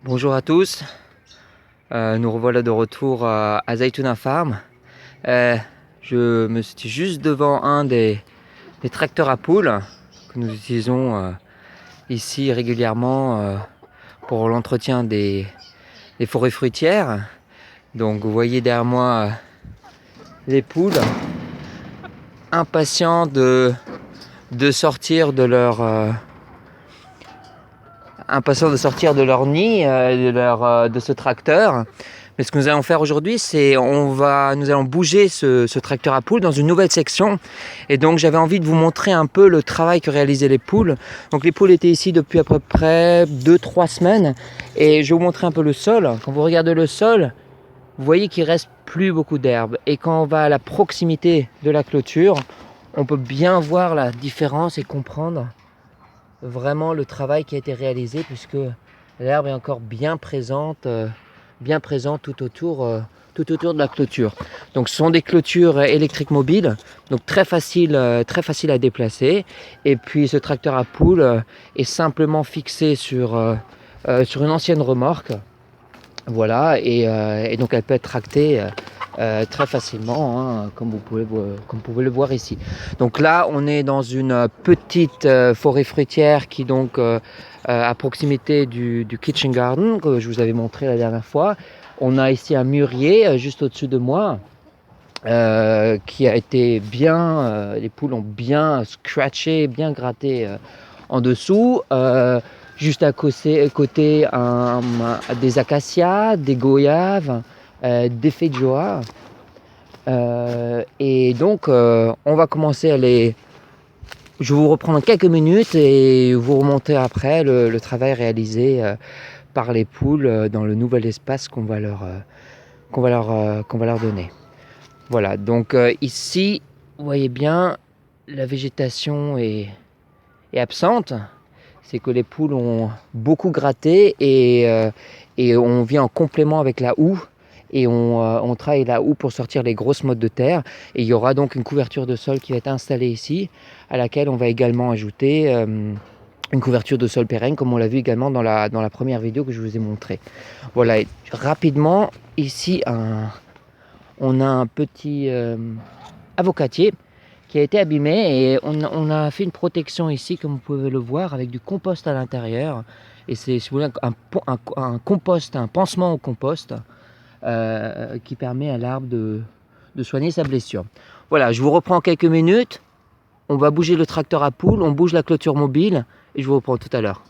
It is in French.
Bonjour à tous, nous revoilà de retour à Zaytouna Farm. Je me suis juste devant un des tracteurs à poules que nous utilisons ici régulièrement pour l'entretien des forêts fruitières. Donc vous voyez derrière moi les poules impatients de sortir de leur nid, de ce tracteur. Mais ce que nous allons faire aujourd'hui, c'est nous allons bouger ce tracteur à poules dans une nouvelle section. Et donc j'avais envie de vous montrer un peu le travail que réalisaient les poules. Donc les poules étaient ici depuis à peu près 2-3 semaines. Et je vais vous montrer un peu le sol. Quand vous regardez le sol, vous voyez qu'il ne reste plus beaucoup d'herbe. Et quand on va à la proximité de la clôture, on peut bien voir la différence et comprendre vraiment le travail qui a été réalisé, puisque l'herbe est encore bien présente tout autour de la clôture. Donc ce sont des clôtures électriques mobiles, donc très facile à déplacer. Et puis ce tracteur à poules est simplement fixé sur une ancienne remorque. Voilà, et donc elle peut être tractée très facilement, hein, comme vous pouvez le voir ici. Donc là, on est dans une petite forêt fruitière qui donc à proximité du kitchen garden que je vous avais montré la dernière fois. On a ici un mûrier juste au-dessus de moi qui a été bien, les poules ont bien scratché, bien gratté en dessous. Juste à côté, des acacias, des goyaves, des feijoas. Et donc, on va commencer à les... Je vais vous reprendre quelques minutes et vous remonter après le travail réalisé par les poules dans le nouvel espace qu'on va leur donner. Voilà, donc ici, vous voyez bien, la végétation est absente. C'est que les poules ont beaucoup gratté et on vient en complément avec la houe et on travaille la houe pour sortir les grosses mottes de terre. Et il y aura donc une couverture de sol qui va être installée ici, à laquelle on va également ajouter une couverture de sol pérenne, comme on l'a vu également dans la première vidéo que je vous ai montrée. Voilà, et rapidement, ici, on a un petit avocatier qui a été abîmé et on a fait une protection ici, comme vous pouvez le voir, avec du compost à l'intérieur. Et c'est, si vous voulez, un compost, un pansement au compost qui permet à l'arbre de soigner sa blessure. Voilà, je vous reprends quelques minutes. On va bouger le tracteur à poules, on bouge la clôture mobile et je vous reprends tout à l'heure.